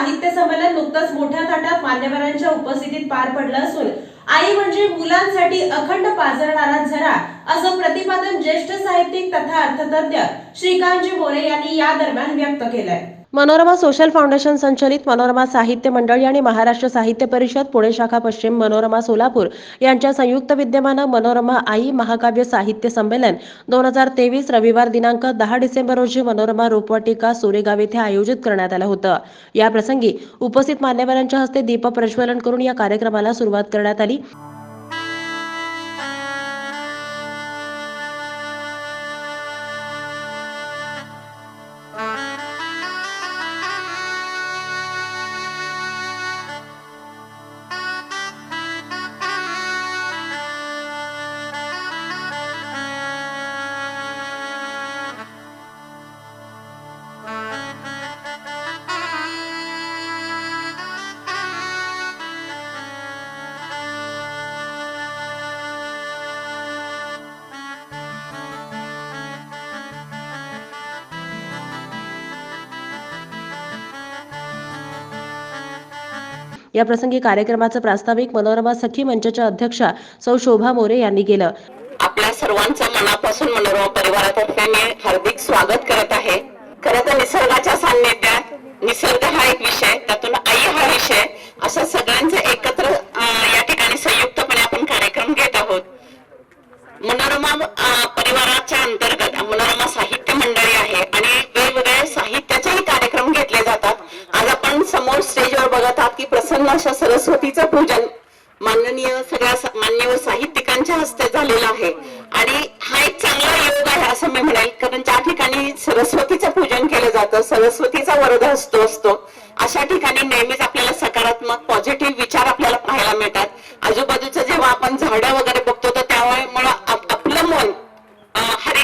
साहित्य संमेलन नुकतंच मोठ्या थाटात मान्यवरांच्या उपस्थितीत पार पडलं असून आई म्हणजे मुलांसाठी अखंड पाजरणारा झरा असं प्रतिपादन ज्येष्ठ साहित्यिक तथा अर्थतज्ञ श्रीकांतजी मोरे यांनी या दरम्यान व्यक्त केलंय। मनोरमा सोशल फाउंडेशन संचलित मनोरमा साहित्य मंडळी आणि महाराष्ट्र साहित्य परिषद पुणे शाखा पश्चिम मनोरमा सोलापूर यांच्या संयुक्त विद्यमानं मनोरमा आई महाकाव्य साहित्य संमेलन 2023 रविवार दिनांक 10 डिसेंबर रोजी मनोरमा रोपवाटिका सोरेगाव येथे आयोजित करण्यात आलं होतं। या प्रसंगी उपस्थित मान्यवरांच्या हस्ते दीप प्रज्वलन करून या कार्यक्रमाला सुरुवात करण्यात आली। या प्रसंगी कार्यक्रमाचं प्रास्ताविक मनोरमा सखी मंचच्या अध्यक्षा सौ शोभा मोरे यांनी केलं। आपल्या सर्वांचं मनापासून मनोरमा परिवारातर्फे मी हार्दिक स्वागत करत आहे। खरं तर निसर्गाच्या सान्निध्यात निसर्ग हा एक विषय, त्यातून आई हा विषय, अशा सगळ्यांचे एकत्र या ठिकाणी संयुक्तपणे आपण कार्यक्रम घेत आहोत। मनोरमा परिवाराच्या अंतर्गत मनोरमा साहित्य मंडळी आहे आणि वेगवेगळे साहित्याचेही कार्यक्रम घेतले जातात। आज आपण समोर स्टेजवर बघत आहात की प्रसन्न अशा सरस्वतीचं पूजन माननीय सगळ्या मान्यवर साहित्यिकांच्या हस्ते झालेलं आहे आणि हा एक चांगला योग आहे असं मी म्हणेल, कारण ज्या ठिकाणी सरस्वतीचं पूजन केलं जातं, सरस्वतीचा वरदहस्त असतो, अशा ठिकाणी नेहमीच आपल्याला सकारात्मक पॉझिटिव्ह विचार आपल्याला पाहायला मिळतात। आजूबाजूचं जेव्हा आपण झाडं वगैरे बघतो तर त्यामुळे आपलं मन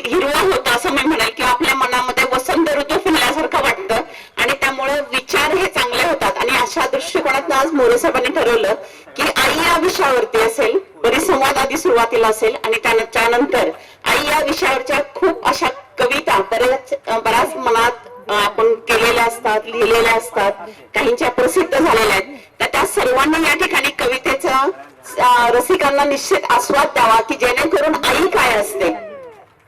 हिरवं होतं असं मी म्हणेल, किंवा आपल्या मनामध्ये वसंत ऋतू फुलल्यासारखं वाटतं आणि त्यामुळे विचार हे चांगले होतात। आणि अशा दृष्टिकोनातून आज मोरे साहेबांनी ठरवलं की आई या विषयावरती असेल, परिसंवाद आधी सुरुवातीला असेल आणि त्यानंतर आई या विषयावरच्या खूप अशा कविता बऱ्याच मनात आपण केलेल्या असतात, लिहिलेल्या असतात, काहींच्या प्रसिद्ध झालेल्या आहेत, तर त्या सर्वांनी या ठिकाणी कवितेचा रसिकांना निश्चित आस्वाद द्यावा की जेणेकरून आई काय असते।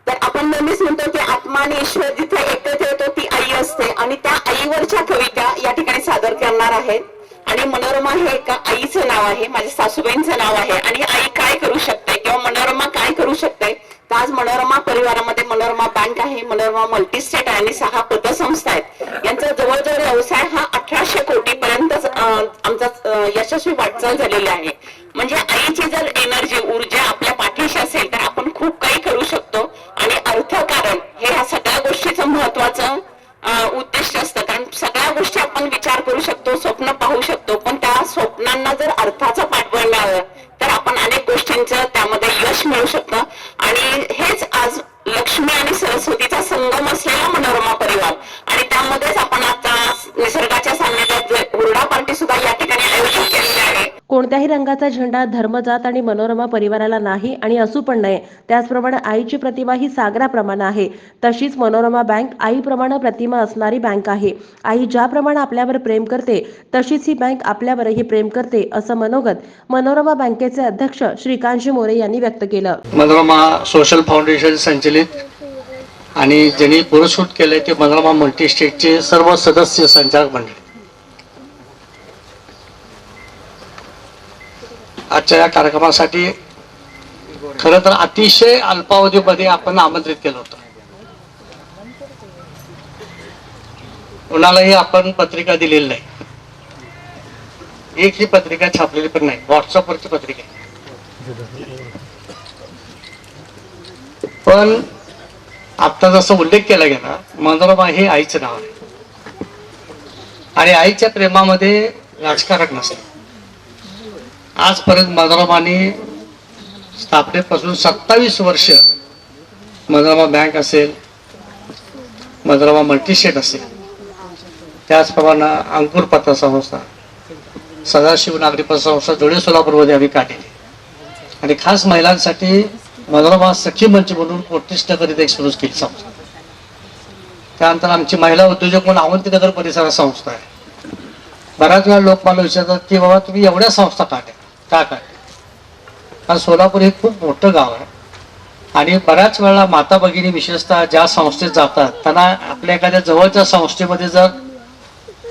तर आपण नेहमीच म्हणतो की आत्मा आणि ईश्वर जिथे एकत्र येतो ती आई असते आणि त्या आईवरच्या कविता या ठिकाणी सादर करणार आहेत। आणि मनोरमा हे एका आईचं नाव आहे, माझ्या सासूबाईंचं नाव आहे आणि आई काय करू शकते किंवा मनोरमा काय करू शकते, तर आज मनोरमा परिवारामध्ये मनोरमा बँक आहे, मनोरमा मल्टीस्टेट आहे आणि 6 पतसंस्था आहेत। यांचा जवळजवळ व्यवसाय हा 1800 कोटी पर्यंत आमचा यशस्वी वाटचाल झालेली आहे। म्हणजे आईची जर एनर्जी ऊर्जा आपल्या पाठीशी असेल तर आपण खूप काही करू शकतो आणि अर्थकारण हे ह्या सगळ्या गोष्टीचं महत्वाचं उद्दिष्ट असतं, कारण सगळ्या गोष्टी आपण विचार करू शकतो, स्वप्न पाहू शकतो, पण त्या स्वप्नांना जर अर्थाचं पाठबळ मिळालं तर आपण अनेक गोष्टींचं त्यामध्ये यश मिळू शकतं। आणि हेच आज लक्ष्मी आणि सरस्वतीचा संगम असलेला मनोरमा परिवार आणि त्यामध्येच आपण आता निसर्गाच्या सान्निध्यात हुरडा पार्टी सुद्धा या ठिकाणी आयोजित केलेली आहे। कोणत्याही रंगाचा झेंडा धर्म जात आणि मनोरमा परिवाराला नाही आणि असू पण नये, त्याचप्रमाणे आईची प्रतिमा ही सागराप्रमाणे आहे, तशीच मनोरमा बँक आईप्रमाणे प्रतिमा असणारी बँक आहे। आई ज्याप्रमाणे आपल्यावर प्रेम करते तशीच ही बँक आपल्यावरही प्रेम करते असं मनोगत मनोरमा बँकेचे अध्यक्ष श्रीकांतजी मोरे यांनी व्यक्त केलं। मनोरमा सोशल फाउंडेशन संचलित आणि ज्यांनी पुरस्कृत केले ते मनोरमा मल्टीस्टेटचे सर्व सदस्य संचालक मंडळ। आजच्या या कार्यक्रमासाठी खरं तर अतिशय अल्पावधीमध्ये आपण आमंत्रित केलं होतं। कोणालाही आपण पत्रिका दिलेली नाही, एक ही पत्रिका छापलेली पण नाही, व्हॉट्सअपवरची पत्रिका। पण आता जसं उल्लेख केला गेला, मनोरमा हे आईचं नाव आहे आणि आईच्या प्रेमामध्ये राजकारण नसतं। आजपर्यंत मनोरमाने स्थापनेपासून 27 वर्ष मनोरमा बँक असेल, मनोरमा मल्टीस्टेट असेल, त्याचप्रमाणे अंकुर पतसंस्था, सदाशिव नागरी पतसंस्था धुळे सोलापूरमध्ये आम्ही काढलेली आणि खास महिलांसाठी मनोरमा सखी मंच म्हणून उत्कृष्ट करीत एक सुरू केली संस्था। त्यानंतर आमची महिला उद्योजक म्हणून अवंतीनगर परिसरात संस्था आहे बऱ्याच वेळा लोक मला विचारतात की बाबा तुम्ही एवढ्या संस्था काढल्या का काढल्या? कारण सोलापूर हे खूप मोठं गाव आहे आणि बऱ्याच वेळा माता भगिनी विशेषतः ज्या संस्थेत जातात त्यांना आपल्या एखाद्या जवळच्या संस्थेमध्ये जर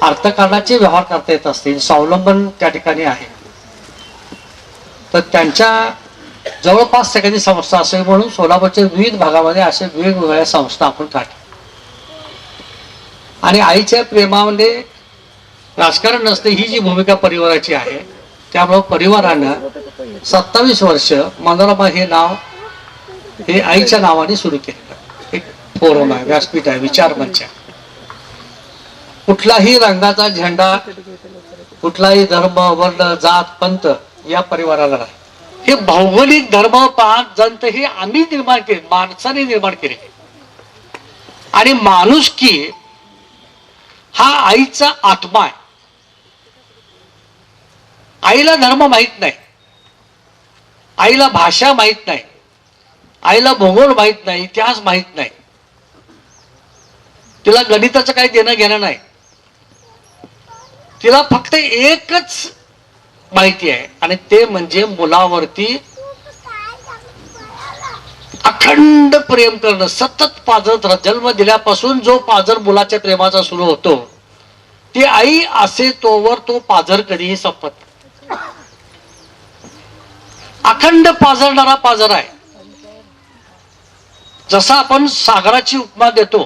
अर्थकारणाचे व्यवहार करता येत असतील, स्वावलंबन त्या ठिकाणी आहे, तर त्यांच्या जवळपास एखादी संस्था असेल म्हणून सोलापूरच्या विविध भागामध्ये अशा वेगवेगळ्या संस्था आपण काढल्या. आणि आईच्या प्रेमामध्ये राजकारण नसते ही जी भूमिका परिवाराची आहे, त्यामुळे परिवारानं 27 वर्ष मनोरमा हे नाव हे आईच्या नावाने सुरू केलं. एक फोरम आहे, व्यासपीठ आहे, विचार मंच आहे. कुठलाही रंगाचा झेंडा, कुठलाही धर्म, वर्ण, जात, पंथ या परिवाराला नाही. हे भौगोलिक धर्म, पात, जंत हे आम्ही निर्माण केले, माणसाने निर्माण केले. आणि माणुसकी हा आईचा आत्मा आहे. आईला धर्म माहित नाही, आईला भाषा माहित नाही, आईला भूगोल माहित नाही, इतिहास माहित नाही, तिला गणिताचं काही देणं घेणं नाही. तिला फक्त एकच माहिती आहे आणि ते म्हणजे मुलावरती अखंड प्रेम करणं, सतत पाजत राहणं. जन्म दिल्यापासून जो पाजर मुलाच्या प्रेमाचा सुरू होतो ती आई असे तोवर तो पाजर कधीही संपत नाही. अखंड पाजरणारा पाजर आहे. जसा आपण सागराची उपमा देतो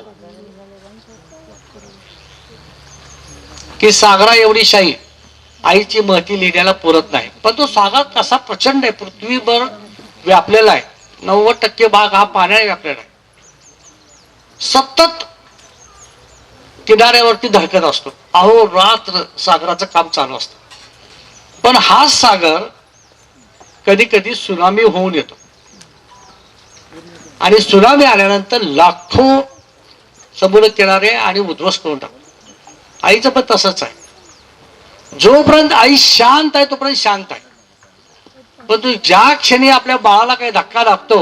की सागरा एवढी शाही आईची महती लिहिण्याला पुरत नाही, पण तो सागर कसा प्रचंड आहे, पृथ्वीभर व्यापलेला आहे. 90% भाग हा पाण्याने व्यापलेला आहे. सतत किनाऱ्यावरती धडकत असतो, अहो रात्र सागराचं काम चालू असतं. पण हा सागर कधी कधी सुनामी होऊन येतो आणि सुनामी आल्यानंतर लाखो समुद्र किनारे आणि उद्ध्वस्त करून टाकतो. आईचं पण तसंच आहे. जोपर्यंत आई शांत आहे तोपर्यंत शांत आहे, परंतु ज्या क्षणी आपल्या बाळाला काही धक्का लागतो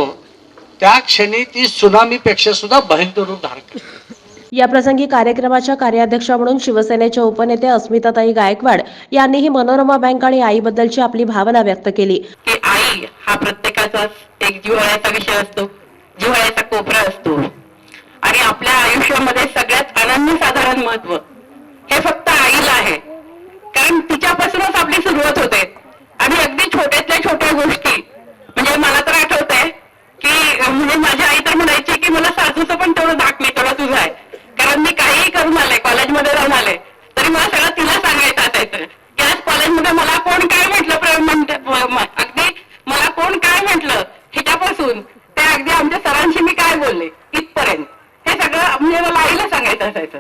त्या क्षणी ती सुनामीपेक्षा सुद्धा भयंकर रूप धारण करते. या प्रसंगी कार्यक्रमाच्या कार्याध्यक्षा म्हणून शिवसेनेच्या उपनेते अस्मिताताई गायकवाड यांनीही मनोरमा बँक आणि आईबद्दलची आपली भावना व्यक्त केली. की आई हा प्रत्येकाचा एक जिव्हाळ्याचा विषय असतो, जिव्हाळ्याचा कोपरा असतो आणि आपल्या आयुष्यामध्ये सगळ्यात अनन्यसाधारण महत्व हे फक्त आईला आहे. कारण तिच्यापासूनच आपली सुरुवात होते आणि अगदी छोट्यातल्या छोट्या गोष्टी, म्हणजे मला तर आठवतंय की म्हणजे माझी आई तर म्हणायची की मला सासूचं पण तेवढं धाक नाही, तेवढं तुझं आहे. कारण मी काहीही करून आले, कॉलेजमध्ये जाऊन आले तरी मला सगळं तिला सांगायचं असायचं की आज कॉलेजमध्ये मला कोण काय म्हटलं, अगदी मला कोण काय म्हटलं ह्याच्यापासून ते अगदी आमच्या सरांशी मी काय बोलले इथपर्यंत हे सगळं म्हणजे मला आईला सांगायचं असायचं.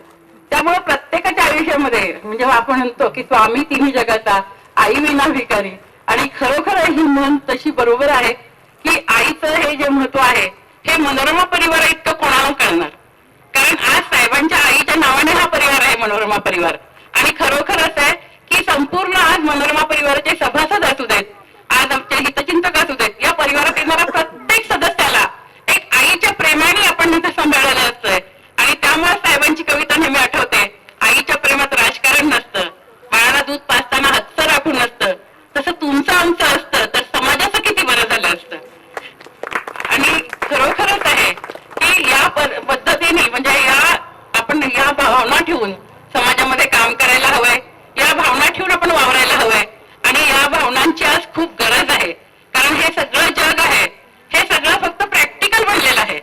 त्यामुळे प्रत्येकाच्या आयुष्यामध्ये म्हणजे आपण म्हणतो की स्वामी तिन्ही जगाचा, आई विना भिकारी, आणि खरोखर ही म्हण तशी बरोबर आहे की आईचं हे जे महत्व आहे हे मनोरमा परिवार इतकं कोणाला कळणार. कारण आज साहेबांच्या आईच्या नावाने हा परिवार आहे मनोरमा परिवार. आणि खरोखर असं आहे की संपूर्ण आज मनोरमा परिवाराचे सभासद असू देत, आज आमचे हितचिंतक असू देत, या परिवारात येणाऱ्या प्रत्येक सदस्याला एक आईच्या प्रेमाने आपण इथं सांभाळलेलं असतंय. आणि त्यामुळे साहेबांची कविता नेहमी आठवते, आईच्या प्रेमात राजकारण नसतं, बाळाला दूध पाजताना हातचं राखून नसतं, तसं तुमचं आमचं असतं तर समाजाचं किती बरं झालं असतं. आणि खरोखरच आहे की या पद्धतीने म्हणजे आपण या भावना ठेवून समाजामध्ये काम करायला हवंय, या भावना ठेवून आपण वावरायला हवंय. आणि या भावनांची आज खूप गरज आहे. कारण हे सगळं जग आहे हे सगळं फक्त प्रॅक्टिकल बनलेलं आहे.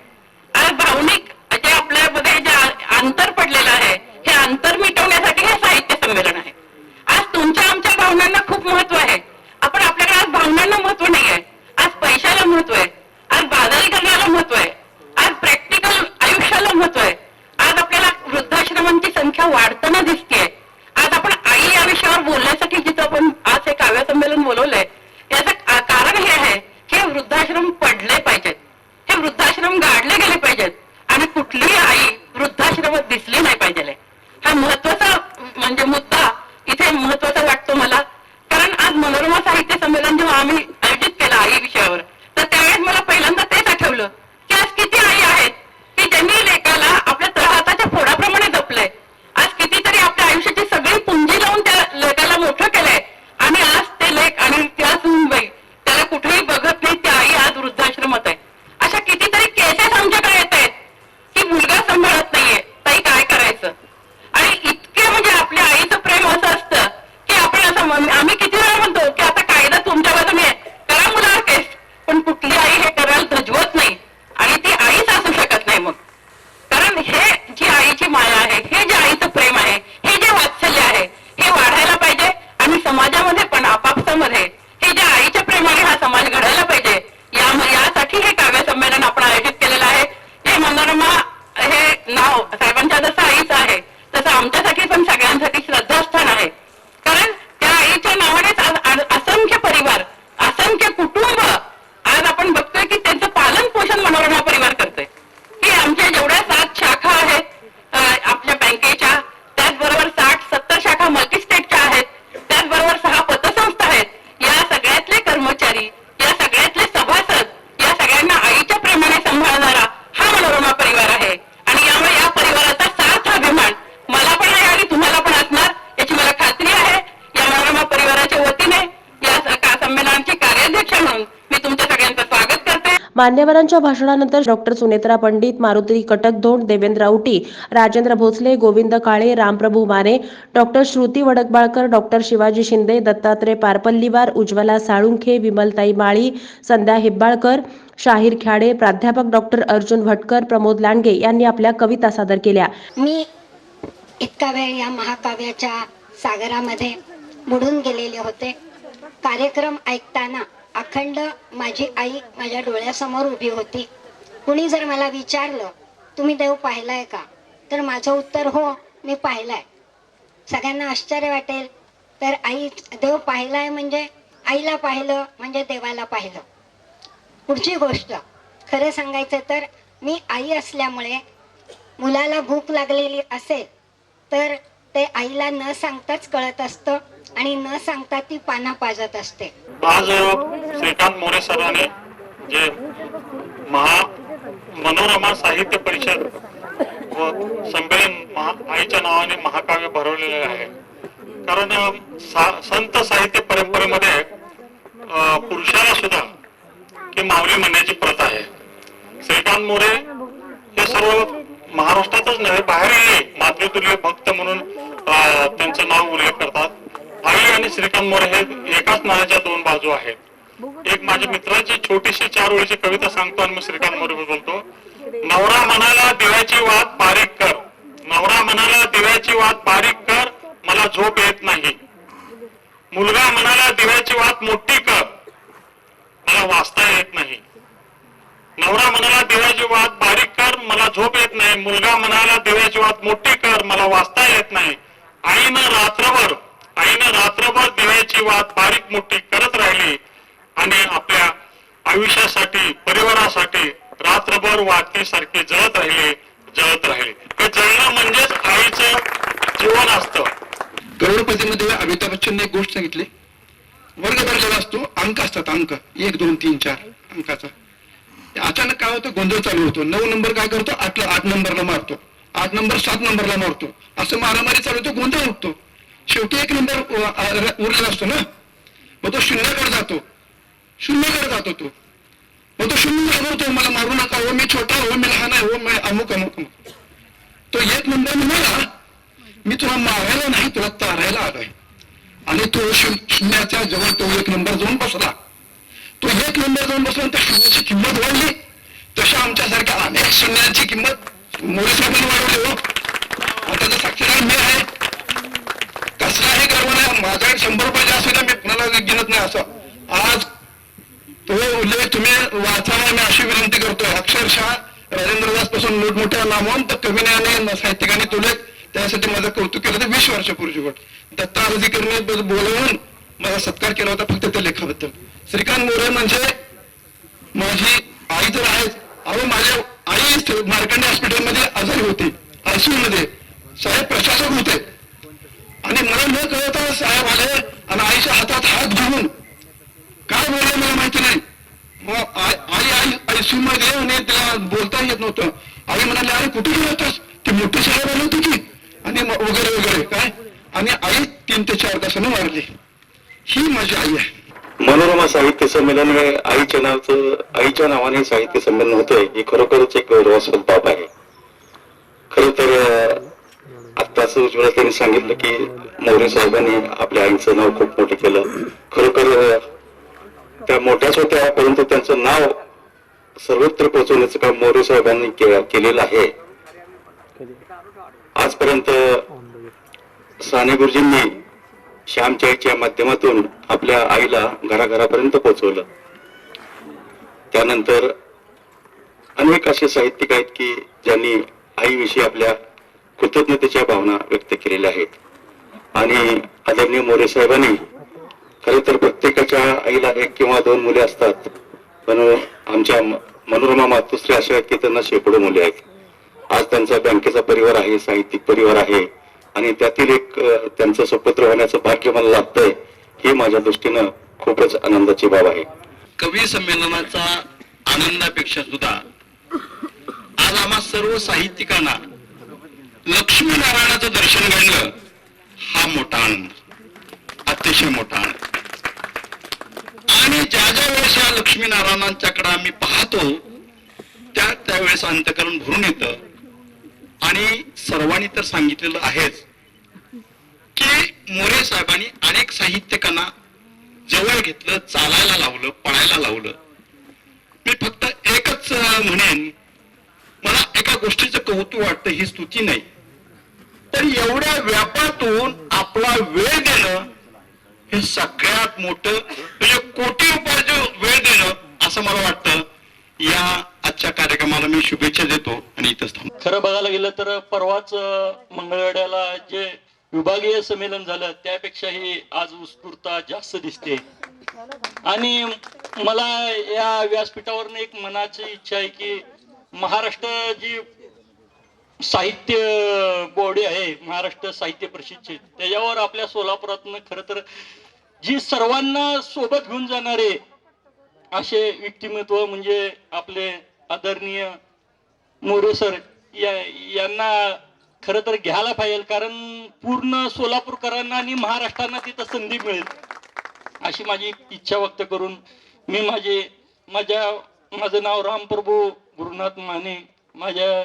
आज भावनिक जे आपल्यामध्ये जे अंतर पडलेलं आहे हे अंतर मिटवण्यासाठी हे साहित्य संमेलन आहे. आज तुमच्या आमच्या भावनांना खूप महत्व आहे. आपण आपल्याकडे आज भावनांना महत्व नाही आहे, आज पैशाला महत्व आहे, आज बाजारीकरणाला महत्व आहे, आज प्रॅक्टिकल आयुष्याला महत्व आहे. आज आपल्याला वृद्धाश्रमांची संख्या वाढताना दिसतेय. आज आपण आई या विषयावर बोलण्यासाठी जिथं आपण आज हे काव्य संमेलन बोलवलंय याचं कारण हे आहे की वृद्धाश्रम पडले पाहिजेत, हे वृद्धाश्रम गाडले गेले पाहिजेत आणि कुठलीही आई वृद्धाश्रमात दिसली नाही पाहिजे. हा महत्वाचा म्हणजे मुद्दा इथे महत्वाचा वाटतो मला. कारण आज मनोरमा साहित्य संमेलन जेव्हा आम्ही आयोजित केलं आई विषयावर, तर त्यावेळेस मला पहिल्यांदा तेच आठवलं की आज किती आई आहेत की ज्यांनी लेकाला आपल्या तळहाताच्या फोडाप्रमाणे जपलंय. आज कितीतरी आपल्या आयुष्याची सगळी पुंजी लावून त्या पण सगळ्यांसाठी श्रद्धास्थान आहे. कारण त्या आईच्या नावानेच आज असंख्य परिवार, असंख्य कुटुंब आज आपण बघतोय की त्यांचं पालन पोषण मनोरमा परिवार करतोय. की आमच्या जेवढ्या 7 शाखा आहेत आपल्या बँकेच्या, त्याचबरोबर 60-70 शाखा मल्टीस्टेटच्या आहेत, त्याचबरोबर 6 पतसंस्था आहेत. या सगळ्यातले कर्मचारी, या सगळ्यातले सभासद, या सगळ्यांना आईच्या प्रेमाने सांभाळणारा हा मनोरमा परिवार आहे. आणि यामुळे या परिवाराचा सार्थ अभिमान मला पण आहे आणि तुम्हाला पण असणार याची मला खात्री आहे. या मनोरमा परिवाराच्या वतीने या संमेलनाची कार्याध्यक्ष म्हणून मी तुमच्या सगळ्यांचं स्वागत करते. मान्यवरांच्या भाषणानंतर डॉक्टर सुनेत्रा पंडित, मारुती कटकधोंड, देवेंद्र औटी, राजेंद्र भोसले, गोविंद काळे, रामप्रभू माने, डॉक्टर श्रुती वडकबाळकर, डॉक्टर शिवाजी शिंदे, दत्तात्रय पारपल्लीवार, उज्ज्वला साळुंखे, विमलताई माळी, संध्या हिब्बाळकर, शाहीर ख्याडे, प्राध्यापक डॉक्टर अर्जुन भटकर, प्रमोद लांडगे यांनी आपल्या कविता सादर केल्या. मी इतका वेळ या महाकाव्याच्या सागरामध्ये बुडून गेलेले होते. कार्यक्रम ऐकताना अखंड माझी आई माझ्या डोळ्यासमोर उभी होती. कुणी जर मला विचारलं तुम्ही देव पाहिलाय का, तर माझं उत्तर हो, मी पाहिलाय. सगळ्यांना आश्चर्य वाटेल, तर आई देव पाहिलाय म्हणजे आईला पाहिलं म्हणजे देवाला पाहिलं. पुढची गोष्ट खरं सांगायचं तर मी आई असल्यामुळे मुलाला भूक लागलेली असेल तर ते आईला न सांगताच कळत असतं आणि न सांगता ती पाना पाजत असते. आज श्रीकांत मोरे सरांनी जे मनोरमा साहित्य परिषद व संमेलन आईच्या नावाने महाकाव्य भरवलेले आहे. कारण संत साहित्य परंपरेमध्ये पुरुषाला सुद्धा की माऊली म्हणण्याची प्रथा आहे. श्रीकांत मोरे हे सर्व महाराष्ट्रातच नव्हे बाहेरही मातृतुल्य भक्त म्हणून त्यांचं नाव उल्लेख करतात. आई आणि श्रीकांत मोरे हे एकाच नाण्याच्या 2 बाजू आहेत. एक माझ्या मित्राची छोटीशी 4 ओळीची कविता सांगतो आणि मी श्रीकांत मोरे बोलतो. नवरा म्हणाला दिव्याची वात बारीक कर, नवरा म्हणाला दिव्याची वात बारीक कर, मला झोप येत नाही. मुलगा म्हणाला दिव्याची वात मोठी कर, मला वाचता येत नाही. नवरा म्हणाला दिव्याची वात बारीक कर, मला झोप येत नाही. मुलगा म्हणाला दिव्याची वात मोठी कर, मला वाचता येत नाही. आईनं रात्रभर दिव्याची वात बारीक मोठी करत राहिली आणि आपल्या आयुष्यासाठी, परिवारासाठी रात्रभर वातीसारखी जळत राहिले. हे जळणं म्हणजेच आईचं जीवन असतं. करोडपतीमध्ये अमिताभ बच्चनने एक गोष्ट सांगितली. वर्ग भरलेला असतो, अंक असतात, अंक 1 2 3 4 अंकाचा. अचानक काय होतं, गोंधळ चालू होतो. 9 नंबर काय करतो, 8 नंबरला मारतो, 8 नंबर 7 नंबरला मारतो, असं मारामारी चालू होतो, गोंधळ उठतो. शेवटी 1 नंबर उरलेला असतो ना, मग तो शून्याकडे जातो तो. मग तो 0 घाबरतो, मला मारू नका हो, मी छोटा हो, मी लहान आहे हो, मी अमुक. तो 1 नंबर म्हणाला मी तुला मारायला नाही, तुला तारायला आलाय. आणि तो शून्याच्या जवळ तो 1 नंबर जाऊन बसला. तो 1 नंबर जाऊन बसला, त्या शून्याची किंमत वाढली. तशा आमच्यासारख्या अनेक शून्याची किंमत मोरे साहेबांनी वाढवली हो. त्याचा साक्षीदार मी आहे. कसलाही गर्व नाही, माझ्याकडे 100 रुपये जास्त होता, मी कुणाला गिनत नाही. असं आज तो उल्लेख तुम्ही वाचावा, मी अशी विनंती करतोय. अक्षरशः राजेंद्रदास पासून मोठमोठ्या नामवंत कवीने आणि साहित्यिकांनी तो लेख, त्यासाठी माझं कौतुक केलं. तर 20 वर्षापूर्वी दत्ता अर्जीकरने बोलवून माझा सत्कार केला होता फक्त त्या लेखाबद्दल. श्रीकांत मोरे म्हणजे माझी आई तर आहेच. अहो, माझ्या आई मार्कंडे हॉस्पिटलमध्ये आजारी होती, आयसीयू मध्ये. साहेब प्रशासक होते आणि मला न कळता साहेब आले आणि आईच्या हातात हात घेऊन काय बोलले मला माहिती नाही. मग आई आयसीयू मध्ये आणि तिला बोलता येत नव्हतं. आई म्हणाले, अरे कुठे गेला होतास, ते मोठे साहेब आले होते की, आणि वगैरे काय. आणि आई 3 ते 4 तासानं वारली. ही माझी आई आहे. मनोरमा साहित्य संमेलन हे आईच्या नावाने साहित्य संमेलन होते, ही खरोखरच एक गौरवास्पद बाब आहे. खर तर आत्ताच उज्ज्वला त्यांनी सांगितलं की मोरे साहेबांनी आपल्या आईचं नाव खूप मोठं केलं. खरोखर त्या मोठ्याच होत्या, परंतु त्यांचं नाव सर्वत्र पोहोचवण्याचं काम मोरे साहेबांनी केलेलं आहे. आजपर्यंत साने गुरुजींनी श्यामच्या माध्यमातून आपल्या आईला घराघरापर्यंत पोहोचवलं. त्यानंतर अनेक असे साहित्यिक आहेत की ज्यांनी आईविषयी आपल्या कृतज्ञतेच्या भावना व्यक्त केलेल्या आहेत. आणि आदरणीय मोरे साहेबांनी खरे तर प्रत्येकाच्या आईला 1 किंवा 2 मुले असतात, पण आमच्या मनोरमा मातुश्री अशा आहेत की त्यांना शेकडो मुले आहेत. आज त्यांचा बँकेचा परिवार आहे, साहित्यिक परिवार आहे आणि त्यातील एक त्यांचं सुपुत्र होण्याचं भाग्य मला लाभतंय, ही माझ्या दृष्टीनं खूपच आनंदाची बाब आहे. कवी संमेलनाचा आनंदापेक्षा सुद्धा आज आम्हा सर्व साहित्यिकांना लक्ष्मीनारायणाचं दर्शन घडलं हा मोठा आनंद, अतिशय मोठा आनंद. आणि ज्या ज्या वेळेस या लक्ष्मीनारायणांच्याकडे आम्ही पाहतो त्यावेळेस अंतःकरण भरून येतं. आणि सर्वांनी तर सांगितलेलं आहेच की मोरे साहेबांनी अनेक साहित्यिकांना जवळ घेतलं, चालायला लावलं, पळायला लावलं. मी फक्त एकच म्हणेन, मला एका गोष्टीचं कौतुक वाटतं, ही स्तुती नाही, तर एवढ्या व्यापातून आपला वेळ देणं हे सगळ्यात मोठं, म्हणजे कोटी रुपयाचं वेळ देणं असं मला वाटतं. या आजच्या कार्यक्रमाला मी शुभेच्छा देतो आणि इथंच थांबतो. खरं बघायला गेलं तर परवाच मंगळवेढ्याला जे विभागीय संमेलन झालं त्यापेक्षाही आज उत्स्फूर्तता जास्त दिसते. आणि मला या व्यासपीठावरून एक मनाची इच्छा आहे की महाराष्ट्र जी साहित्य बॉडी आहे, महाराष्ट्र साहित्य परिषदची, त्याच्यावर आपल्या सोलापुरातनं खरं तर जी सर्वांना सोबत घेऊन जाणारे असे व्यक्तिमत्व म्हणजे आपले आदरणीय मोरे सर यांना खरं तर घ्यायला पाहिजे. कारण पूर्ण सोलापूरकरांना आणि महाराष्ट्रांना तिथं संधी मिळेल अशी माझी इच्छा व्यक्त करून मी माझं नाव रामप्रभू गुरुनाथ माने, माझ्या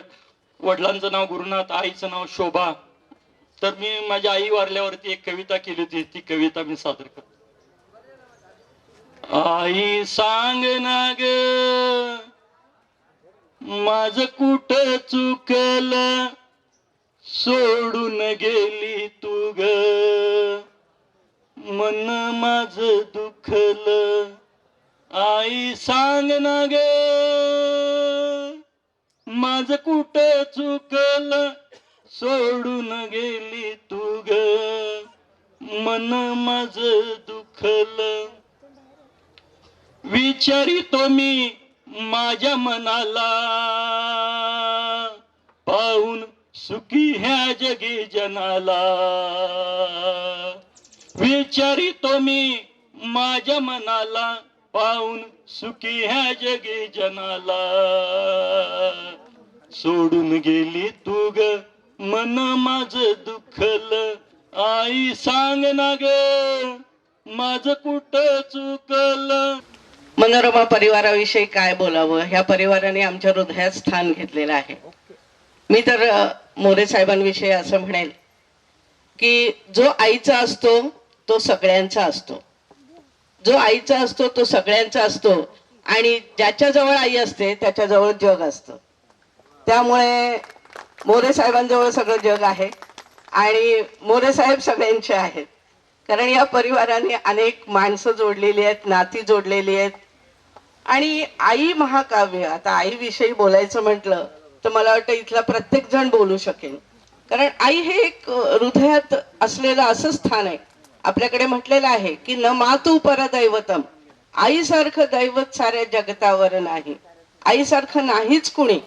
वडिलांचं नाव गुरुनाथ, आईचं नाव शोभा. तर मी माझ्या आई वारल्यावरती एक कविता केली होती, ती कविता मी सादर करतो. आई सांग ना ग माझं कुठं चुकलं, सोडून गेली तू ग, मन माझं दुखलं. आई सांग ना ग माझं कुठं चुकलं, सोडून गेली तू ग, मन माझं दुखलं. विचारितो मी माझ्या मनाला, पाहून सुखी ह्या जगी जनाला. विचारितो मी माझ्या मनाला, पाहून सुखी ह्या जगी जनाला. सोडून गेली तू ग, मन माझं दुखलं. आई सांग ना ग माझं कुठं चुकलं. मनोरमा परिवाराविषयी काय बोलावं, ह्या परिवाराने आमच्या हृदयात स्थान घेतलेलं आहे. मी तर मोरे साहेबांविषयी असं म्हणेल की जो आईचा असतो तो सगळ्यांचा असतो, जो आईचा असतो तो सगळ्यांचा असतो. आणि ज्याच्याजवळ आई असते त्याच्याजवळ जग असतं. त्यामुळे मोरे साहेबांजवळ सगळं जग आहे आणि मोरे साहेब सगळ्यांचे आहेत. कारण या परिवाराने अनेक माणसं जोडलेली आहेत, नाती जोडलेली आहेत. आणि आई महाकाव्य, आता आईविषयी बोलायचं म्हटलं तर मला वाटतं इथला प्रत्येक जण बोलू शकेल. कारण आई हे एक हृदयात असलेलं असं स्थान आहे. आपल्याकडे म्हटलेलं आहे की न मातु परदैवतम, आईसारखं दैवत साऱ्या जगतावर नाही. आईसारखं नाहीच कुणी.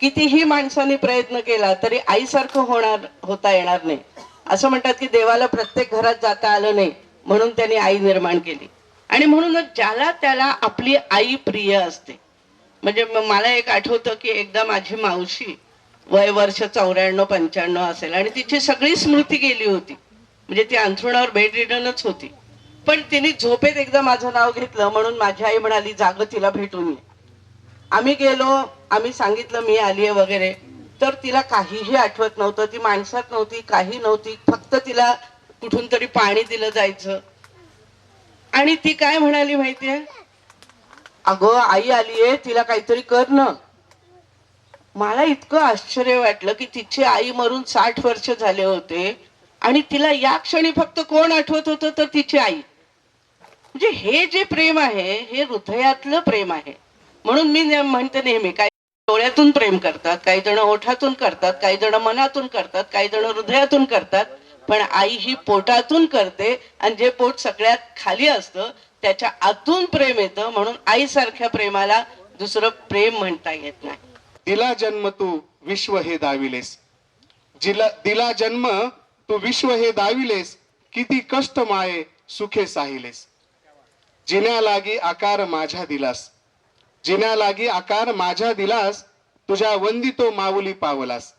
कितीही माणसाने प्रयत्न केला तरी आईसारखं होता येणार नाही. असं म्हणतात की देवाला प्रत्येक घरात जाता आलं नाही म्हणून त्यांनी आई निर्माण केली. आणि म्हणूनच ज्याला त्याला आपली आई प्रिय असते. म्हणजे मला एक आठवतं की एकदा माझी मावशी वय वर्ष 94-95 असेल आणि तिची सगळी स्मृती गेली होती. म्हणजे ती अंथरुणावर बेड रिडनच होती. पण तिने झोपेत एकदा माझं नाव घेतलं म्हणून माझी आई म्हणाली जाग तिला भेटून ये. आम्ही गेलो, आम्ही सांगितलं मी आलीये वगैरे, तर तिला काहीही आठवत नव्हतं. ती माणसात नव्हती, काही नव्हती. फक्त तिला कुठून तरी पाणी दिलं जायचं. आणि ती काय म्हणाली माहितीये, अगं आई आलीये तिला काहीतरी कर ना. मला इतकं आश्चर्य वाटलं की तिची आई मरून 60 वर्ष झाले होते आणि तिला या क्षणी फक्त कोण आठवत होतं तर तिची आई. म्हणजे हे जे प्रेम आहे हे हृदयातलं प्रेम आहे. म्हणून मी म्हणते नेहमी काय डोळ्यातून प्रेम करतात, काही जण ओठातून करतात, काही जण मनातून करतात, काही जण हृदयातून करतात, पण आई ही पोटातून करते. आणि जे पोट सगळ्यात खाली असतं त्याच्या आतून प्रेम येतं. म्हणून आईसारख्या प्रेमाला दुसरं प्रेम म्हणता येत नाही. दिला जन्म तू विश्व हे दाविलेस, दिला जन्म तू विश्व हे दाविलेस, किती कष्ट माये सुखे साहिलेस. जिन्या लागी आकार माझ्या दिलास, जिन्या लागी आकार माझ्या दिलास, तुझ्या वंदितो माऊली पावलास.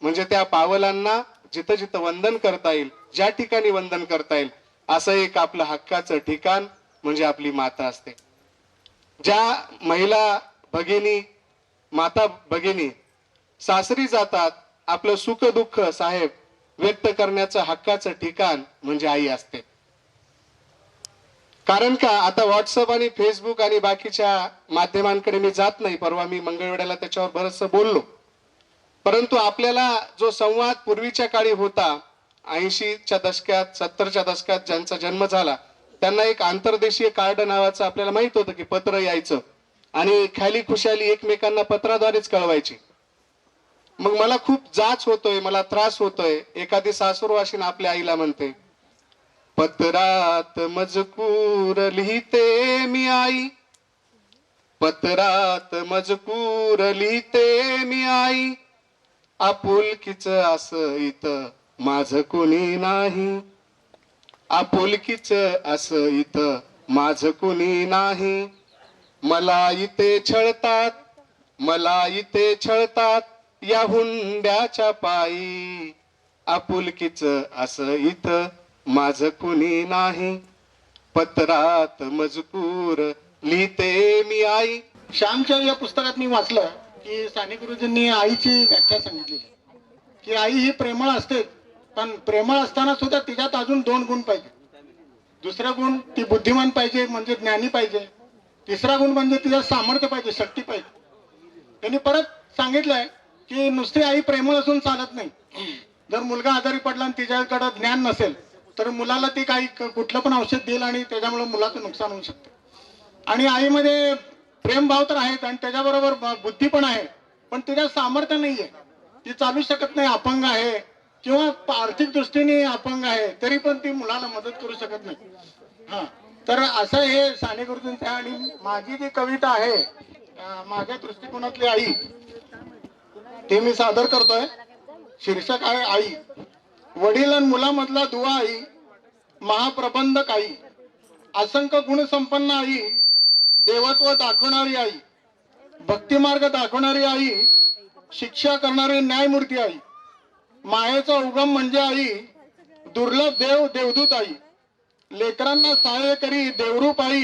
म्हणजे त्या पावलांना जिथं जिथं वंदन करता येईल, ज्या ठिकाणी वंदन करता येईल, असं एक आपलं हक्काचं ठिकाण म्हणजे आपली माता असते. ज्या महिला भगिनी, माता भगिनी सासरी जातात, आपलं सुख दुःख साहेब व्यक्त करण्याचं हक्काचं ठिकाण म्हणजे आई असते. कारण का आता व्हॉट्सअप आणि फेसबुक आणि बाकीच्या माध्यमांकडे मी जात नाही. परवा मी मंगळवेढ्याला त्याच्यावर बरंचसं बोललो. परंतु आपल्याला जो संवाद पूर्वीच्या काळी होता, 80च्या दशकात 70च्या दशकात ज्यांचा जन्म झाला त्यांना एक आंतरदेशीय कार्ड नावाचं आपल्याला माहित होतं की पत्र यायचं आणि खाली खुशाली एकमेकांना पत्राद्वारेच कळवायची. मग मला खूप जाच होतोय, मला त्रास होतोय. एखादी सासूर वाशीन आपल्या आईला म्हणते, पत्रात मजकूर लिहिते मी आई, पत्रात मजकूर लिहिते मी आई, आपुलकीच असं इथं माझं कोणी नाही, आपुलकीच असं इथं माझं कोणी नाही. मला इथे छळतात, मला इथे छळतात या हुंड्याच्या पायी, आपुलकीच असं इथं माझं कुणी नाही, पत्रात मजकूर लिहिते मी आई. श्यामच्या या पुस्तकात मी वाचलं की साने गुरुजींनी आईची व्याख्या सांगितलेली की आई ही प्रेमळ असते, पण प्रेमळ असताना सुद्धा तिच्यात अजून 2 गुण पाहिजे. दुसरा गुण, ती बुद्धिमान पाहिजे म्हणजे ज्ञानी पाहिजे. तिसरा गुण म्हणजे तिच्यात सामर्थ्य पाहिजे, शक्ती पाहिजे. त्यांनी परत सांगितलंय की नुसती आई प्रेमळ असून चालत नाही. जर मुलगा आजारी पडला आणि तिच्याकडे ज्ञान नसेल तर मुलाला ती काही कुठलं पण औषध देईल आणि त्याच्यामुळे मुलाचं नुकसान होऊ शकतं. आणि आईमध्ये प्रेमभाव तर आहेत आणि त्याच्याबरोबर बुद्धी पण आहे, पण तिच्या सामर्थ्य नाहीये. ती चालू शकत नाही, अपंग आहे किंवा आर्थिक दृष्टीने अपंग आहे, तरी पण ती मुलाला मदत करू शकत नाही. हा, तर असं हे साने गुरुजींचं. आणि माझी जी कविता आहे माझ्या दृष्टिकोनातली आई, ते मी सादर करतोय. शीर्षक आहे आई. वडील आणि मुलामधला दुवा आई, महाप्रबंधक आई, असंख्य गुणसंपन्न आई, देवत्व दाखवणारी आई, भक्तिमार्ग दाखवणारी आई, शिक्षा करणारी न्यायमूर्ती आई, मायेचा उगम म्हणजे आई, दुर्लभ देव देवदूत आई, लेकरांना सहाय्य करी देवरूप आई,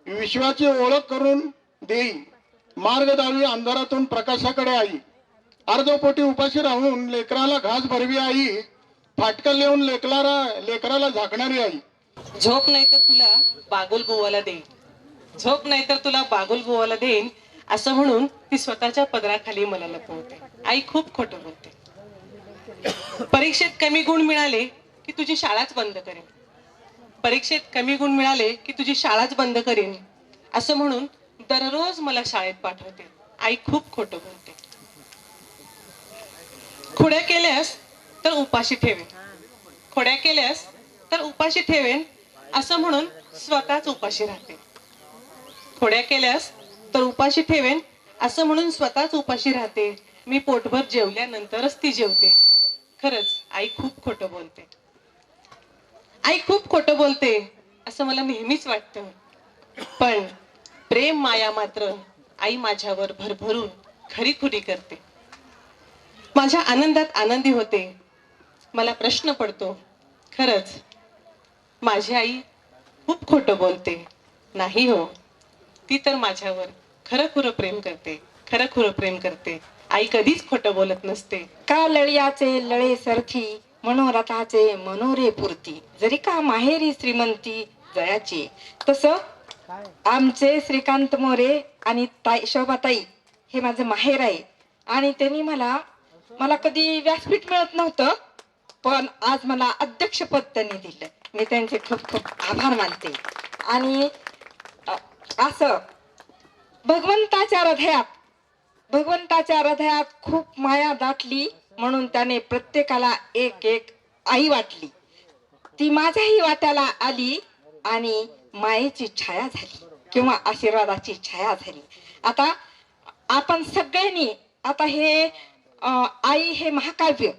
विश्वाची ओळख करून देई, मार्ग दावी अंधारातून प्रकाशाकडे आई, अर्धपोटी उपाशी राहून लेकराला घास भरवी आई, फाटकं लिहून लेकराला झाकणारी आई. झोप नाही तर तुला बागुल बुवाला देईन, झोप नाही तर तुला बागुल बुवाला देईन असं म्हणून ती स्वतःच्या पदराखाली मला लपवते. आई खूप खोटं बोलते. परीक्षेत कमी गुण मिळाले की तुझी शाळाच बंद करेन, परीक्षेत कमी गुण मिळाले की तुझी शाळाच बंद करेन असं म्हणून दररोज मला शाळेत पाठवते. आई खूप खोटं बोलते. खोड्या केल्यास तर उपाशी ठेवेन, खोड्या केल्यास तर उपाशी ठेवेन असं म्हणून स्वतःच उपाशी राहते. खोड्या केल्यास तर उपाशी ठेवेन असं म्हणून स्वतःच उपाशी राहते. मी पोटभर जेवल्यानंतरच ती जेवते. खरंच आई खूप खोटं बोलते. आई खूप खोटं बोलते असं मला नेहमीच वाटतं, पण प्रेम माया मात्र आई माझ्यावर भरभरून खरीखुरी करते. माझ्या आनंदात आनंदी होते. मला प्रश्न पडतो, खरंच माझी आई खूप खोटं बोलते? नाही हो, ती तर माझ्यावर खरं प्रेम करते, खरं प्रेम करते. आई कधीच खोटं बोलत नसते. का लळ्याचे लळे सरथी, मनोरथाचे मनोरे पुरती, जरी का माहेरी श्रीमंती जयाची. तसं आमचे श्रीकांत मोरे आणि शोभाताई हे माझं माहेर आहे. आणि त्यांनी मला कधी व्यासपीठ मिळत नव्हतं, पण आज मला अध्यक्षपद त्यांनी दिलं. मी त्यांचे खूप खूप आभार मानते. आणि असं भगवंताच्या हृदयात भगवंताच्या हृदयात खूप माया दाटली म्हणून त्याने प्रत्येकाला एक एक आई वाटली. ती माझ्याही वाट्याला आली आणि मायेची छाया झाली किंवा आशीर्वादाची छाया झाली. आता आपण सगळ्यांनी आता हे आई हे महाकाव्य,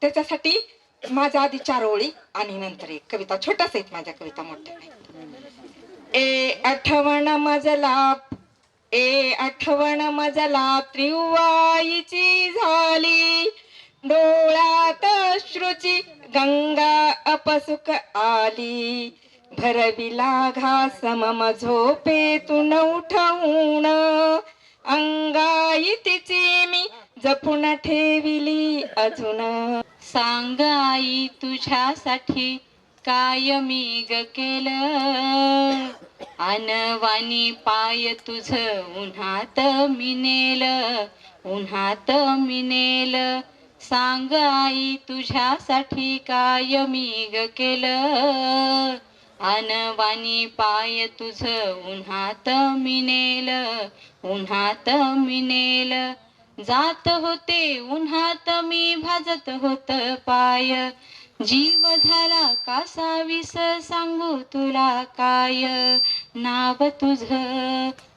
त्याच्यासाठी माझ्या आधी 4 ओळी आणि नंतर एक कविता. छोटाच आहेत माझ्या कविता, मोठ्या नाही. आठवण मजला त्रिवाईची झाली, डोळ्यात अश्रूची गंगा अपसुक आली. भरविला घास मम झोपेतून उठवून, अंगाई तिची मी जपून ठेविली अजून. सांग आई तुझ्यासाठी काय मी ग केलं, अनवानी पाय तुझ उन्हात मिनेल, उन्हात मिनेल. सांग आई तुझ्यासाठी काय मी ग केलं, अनवानी पाय तुझ उन्हात मिनेल, उन्हात मिनेल. जात होते उन्हात मी भाजत होत पाय, जीव झाला कासावीस सांगू तुला काय. नाव तुझ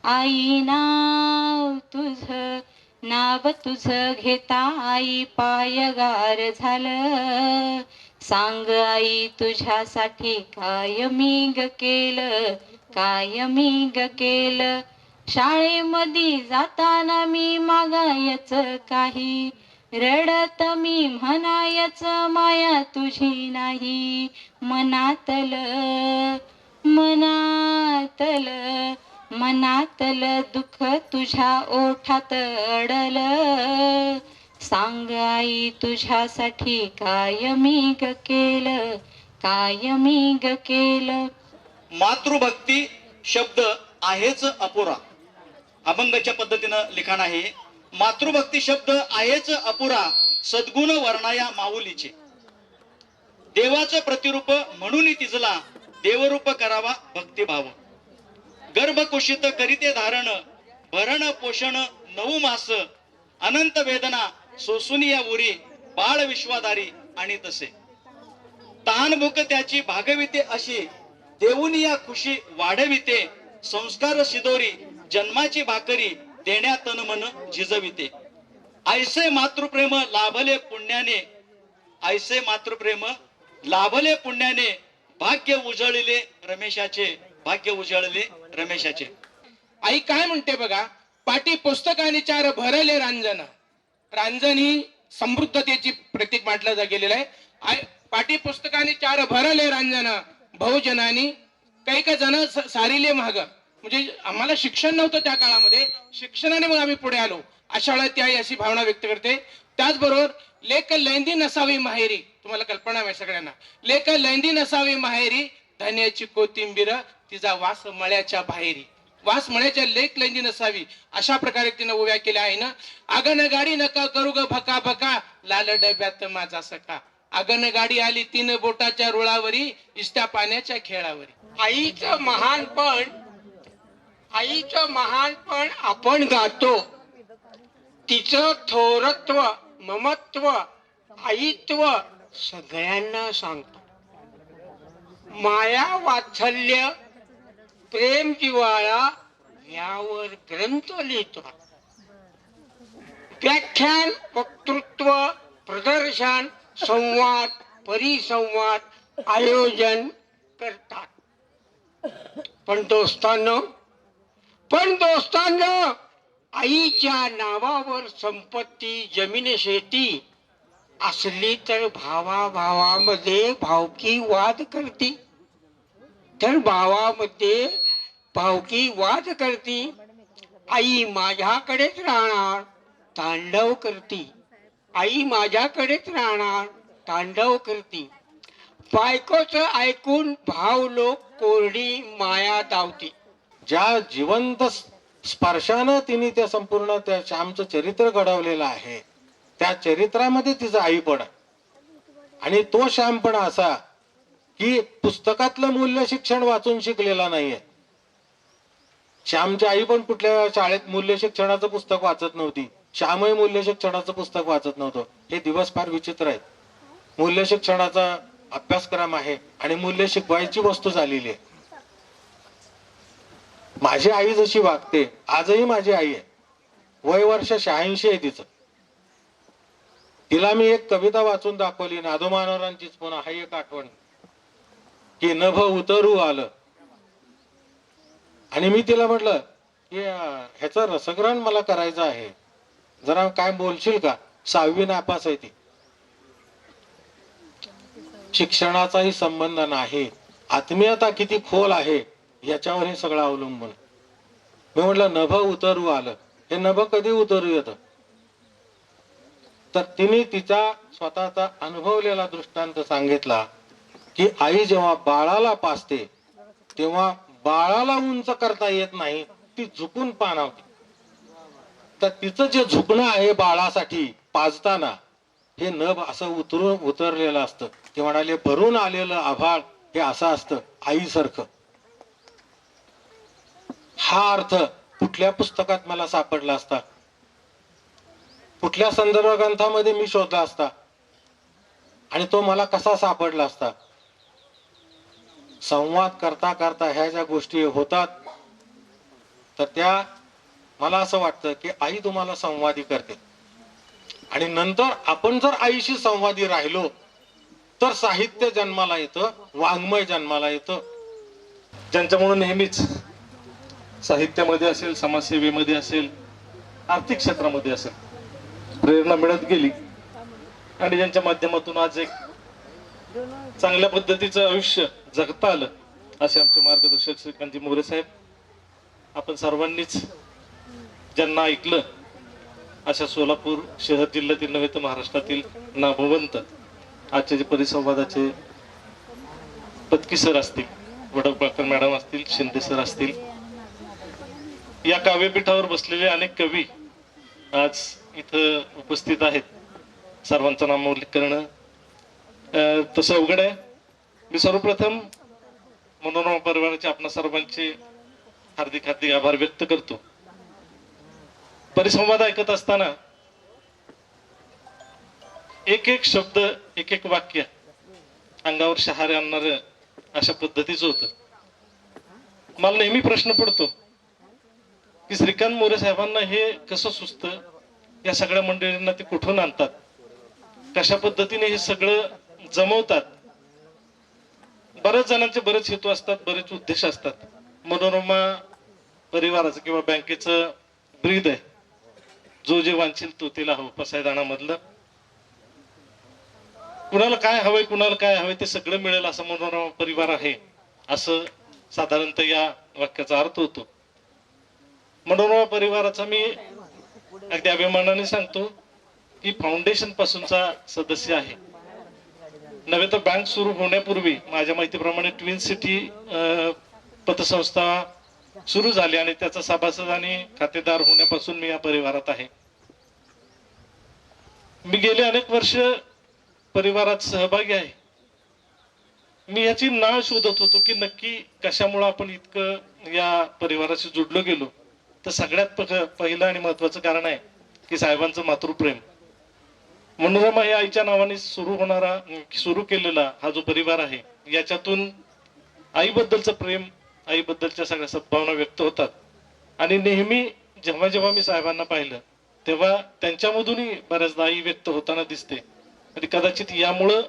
आई नाव तुझ, नाव तुझ घेता आई पायगार झालं. सांग आई तुझ्यासाठी काय मी ग केलं, काय मी ग केलं. शाळेमध्ये जाताना मी मागायच काही, रडत मी म्हणायच माया तुझी नाही. मनातल मनातल मनातल दुःख तुझ्या ओठात अडल. सांग आई तुझ्यासाठी काय मी ग केलं, काय मी ग केलं. मातृभक्ती शब्द आहेच अपुरा, अभंगाच्या पद्धतीनं लिखाण आहे. मातृभक्ती शब्द आहेच अपुरा, सद्गुण वर्णाया माऊलीचे. देवाचं प्रतिरूप म्हणून तिजला, देवरूप करावा भक्तिभाव. गर्भकुशित करीते धारण, भरण पोषण 9 मास. अनंत वेदना सोसून या उरी, बाळ विश्वादारी आणि तसे. तहान भूक त्याची भागविते अशी, देऊन या खुशी वाढविते. संस्कार शिदोरी जन्माची भाकरी, देण्या तन मन झिजविते. ऐसे मातृप्रेम लाभले पुण्याने, ऐसे मातृप्रेम लाभले पुण्याने. भाग्य उजळले रमेशाचे, भाग्य उजळले रमेशाचे. आई काय म्हणते बघा, पाटी पुस्तकाने 4 भरले रांजण. रांजण ही समृद्धतेची प्रतीक म्हटलं गेलेलं आहे. पाटी पुस्तकाने 4 भरले रांजण, बहुजनानी काही काही जण सारिले महाग. म्हणजे आम्हाला शिक्षण नव्हतं त्या काळामध्ये, शिक्षणाने मग आम्ही पुढे आलो, अशा वेळेला ती आई अशी भावना व्यक्त करते. त्याचबरोबर लेक लैंदी नसावी माहेरी, तुम्हाला कल्पना आहे सगळ्यांना, लेक लैंदी नसावी माहेरी. धन्याची कोथिंबीर तिचा वास मळ्याच्या बाहेरी. वास मळ्याच्या लेक लैंदी नसावी, अशा प्रकारे तिनं उभ्या केल्या आहे ना. अगन गाडी नका करू ग भका भका, लाल डब्यात माझा सखा. अगन गाडी आली 3 बोटाच्या रुळावरी, इस्त्या पाण्याच्या खेळावरी. आईचं महानपण आपण गातो, तिचं थोरत्व ममत्व आईत्व सगळ्यांना सांगतो. माया वात्सल्य प्रेम जिव्हाळा यावर ग्रंथ लिहितो. व्याख्यान वक्तृत्व प्रदर्शन संवाद परिसंवाद आयोजन करतात. पण दोस्तांनो आईच्या नावावर संपत्ती जमीन शेती असली तर भावाभावामध्ये भावकी वाद करती, तर भावामध्ये भावकी वाद करती. आई माझ्याकडेच राहणार तांडव करती, आई माझ्याकडेच राहणार तांडव करती. बायकोचं ऐकून भाव लोक कोरडी माया दावती. ज्या जिवंत स्पर्शानं तिने त्या संपूर्ण त्या श्यामचं चरित्र घडवलेलं आहे, त्या चरित्रामध्ये तिचं आईपण आणि तो श्यामपणा असा की पुस्तकातलं मूल्य शिक्षण वाचून शिकलेला नाहीये. श्यामची आई पण कुठल्या शाळेत मूल्य शिक्षणाचं पुस्तक वाचत नव्हती. श्यामही मूल्य शिक्षणाचं पुस्तक वाचत नव्हतं. हे दिवस फार विचित्र आहेत. मूल्य शिक्षणाचा अभ्यासक्रम आहे आणि मूल्य शिकवायची वस्तू झालेली आहे. माझी आई जशी वागते, आजही माझी आई आहे, वय वर्ष 86 आहे तिचं. तिला मी एक कविता वाचून दाखवली, नादो मानवरांचीच, पुन्हा हा एक आठवण की नभ उतरू आलं. आणि मी तिला म्हटलं की ह्याचं रसग्रहण मला करायचं आहे, जरा काय बोलशील का? 6वी नापास आहे ती. शिक्षणाचाही संबंध नाही, आत्मीयता किती खोल आहे याच्यावर हे सगळं अवलंबून. मी म्हटलं नभ उतरू आलं. हे नभ कधी उतरू येतं? तर तिने तिचा स्वतःचा अनुभवलेला दृष्टांत सांगितला की आई जेव्हा बाळाला पाजते तेव्हा बाळाला उंच करता येत नाही, ती झुकून पाणावते. तर तिचं जे झुकणं आहे बाळासाठी पाजताना, हे नभ असं उतरलेलं असतं. ते म्हणाले भरून आलेलं आभाळ हे असं असतं आईसारखं. हा अर्थ कुठल्या पुस्तकात मला सापडला असता, कुठल्या संदर्भ ग्रंथामध्ये मी शोधला असता आणि तो मला कसा सापडला असता? संवाद करता करता ह्या ज्या गोष्टी होतात, तर त्या मला असं वाटतं की आई तुम्हाला संवादी करते. आणि नंतर आपण जर आईशी संवादी राहिलो तर साहित्य जन्माला येतं, वाङ्मय जन्माला येतं. ज्यांच्यामुळे नेहमीच साहित्यामध्ये असेल, समाजसेवेमध्ये असेल, आर्थिक क्षेत्रामध्ये असेल प्रेरणा मिळत गेली आणि ज्यांच्या माध्यमातून आज एक चांगल्या पद्धतीचं आयुष्य जगता आलं, असे आमचे मार्गदर्शक श्रीकांतजी मोरे साहेब. आपण सर्वांनीच ज्यांना ऐकलं अशा सोलापूर शहर जिल्ह्यातील नव्हे तर महाराष्ट्रातील नामवंत आजचे जे परिसंवादाचे पत्की सर असतील, वडकबाळकर मॅडम असतील, शिंदे सर असतील, या काव्यपीठावर बसलेले अनेक कवी आज इथं उपस्थित आहेत. सर्वांचं नामोल्लेख करणं तसं अवघड आहे. मी सर्वप्रथम मनोरमा परिवाराचे आपणा सर्वांचे हार्दिक हार्दिक आभार व्यक्त करतो. परिसंवाद ऐकत असताना एक एक शब्द, एक एक वाक्य अंगावर शहारे आणणारं अशा पद्धतीचं होतं. मला नेहमी प्रश्न पडतो की श्रीकांत मोरे साहेबांना हे कसं सुचतं, या सगळ्या मंडळींना ते कुठून आणतात, कशा पद्धतीने हे सगळं जमवतात. बऱ्याच जणांचे बरेच हेतू असतात, बरेच उद्देश असतात. मनोरमा परिवाराचं किंवा बँकेचं ब्रीद आहे, जो जे वांछील तो तिला हवं, पसायदानामधलं. कुणाला काय हवंय, कुणाला काय हवंय ते सगळं मिळेल असं मनोरमा परिवार आहे, असं साधारणतः या वाक्याचा अर्थ होतो. मनोरमा परिवाराचा मी अगदी अभिमानाने सांगतो की फाउंडेशन पासूनचा सदस्य आहे. नव्हे तर बँक सुरू होण्यापूर्वी माझ्या माहितीप्रमाणे ट्विन सिटी पतसंस्था सुरू झाली आणि त्याचा सभासद आणि खातेदार होण्यापासून मी या परिवारात आहे. मी गेले अनेक वर्ष परिवारात सहभागी आहे. मी याची नाळ शोधत होतो की नक्की कशामुळे आपण इतकं या परिवाराशी जुडलो गेलो. तर सगळ्यात पहिलं आणि महत्वाचं कारण आहे की साहेबांचं मातृप्रेम. मनोरमा या आईच्या नावाने सुरू केलेला हा जो परिवार आहे, याच्यातून आईबद्दलचं प्रेम, आईबद्दलच्या सगळ्या सद्भावना व्यक्त होतात. आणि नेहमी जेव्हा जेव्हा मी साहेबांना पाहिलं तेव्हा त्यांच्यामधूनही बऱ्याचदा आई व्यक्त होताना दिसते. आणि कदाचित यामुळं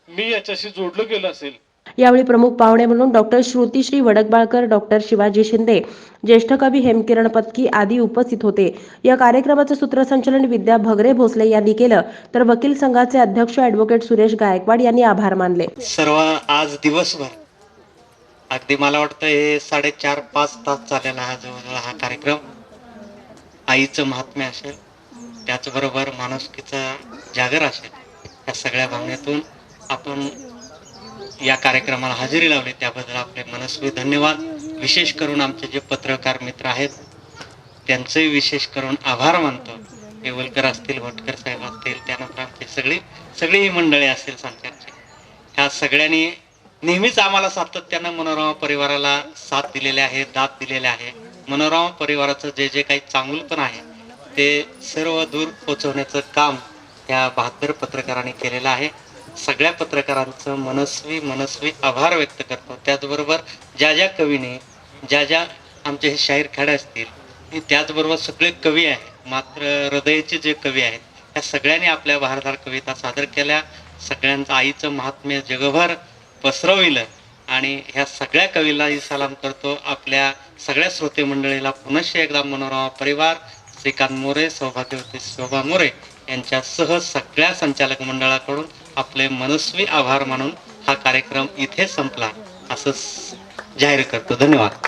मी याच्याशी जोडलो गेलो असेल. यावेळी प्रमुख पाहुणे म्हणून डॉक्टर श्रुतीश्री वडकबाळकर, डॉक्टर शिवाजी शिंदे, ज्येष्ठ कवी हेमकिरण पत्की आदी उपस्थित होते. या कार्यक्रमाचं सूत्रसंचालन विद्या भगरे भोसले यांनी केलं, तर वकील संघाचे अध्यक्ष ॲडव्होकेट सुरेश गायकवाड यांनी आभार मानले. सर्व आज दिवसभर अगदी मला वाटतं हे 4.5-5 तास चाललेला हा जवळजवळ हा कार्यक्रम आईचं महात्म्य असेल, त्याचबरोबर माणुसकीचा जागर असेल, या सगळ्या भावनेतून आपण या कार्यक्रमाला हजेरी लावली, त्याबद्दल आपले मनस्वी धन्यवाद. विशेष करून आमचे जे पत्रकार मित्र आहेत त्यांचे विशेष करून आभार मानतो. येवलकर असतील, भटकर साहेब असतील, त्यानंतर आमचे सगळी ही मंडळी असतील संचारचे, ह्या सगळ्यांनी नेहमीच आम्हाला सातत्यानं मनोरमा परिवाराला साथ दिलेले आहे, दाद दिलेले आहे. मनोरमा परिवाराचं जे जे काही चांगुलपण आहे ते सर्व दूर पोचवण्याचं काम या 72 पत्रकारांनी केलेलं आहे. सगळ्या पत्रकारांचं मनस्वी आभार व्यक्त करतो. त्याचबरोबर ज्या ज्या कवीने ज्या आमचे हे शाहीर खाडे असतील, त्याचबरोबर सगळे कवी आहेत, मात्र हृदयाचे जे कवी आहेत त्या सगळ्यांनी आपल्या बहारदार कविता सादर केल्या. सगळ्यांचं आईचं महात्म्य जगभर पसरविलं आणि ह्या सगळ्या कवीलाही सलाम करतो. आपल्या सगळ्या श्रोते मंडळीला पुनश्च एकदा मनोरमा परिवार, श्रीकांत मोरे, सौभाग्यवती शोभा मोरे यांच्यासह सगळ्या संचालक मंडळाकडून आपले मनस्वी आभार मानून हा कार्यक्रम इथे संपला असं जाहीर करतो. धन्यवाद.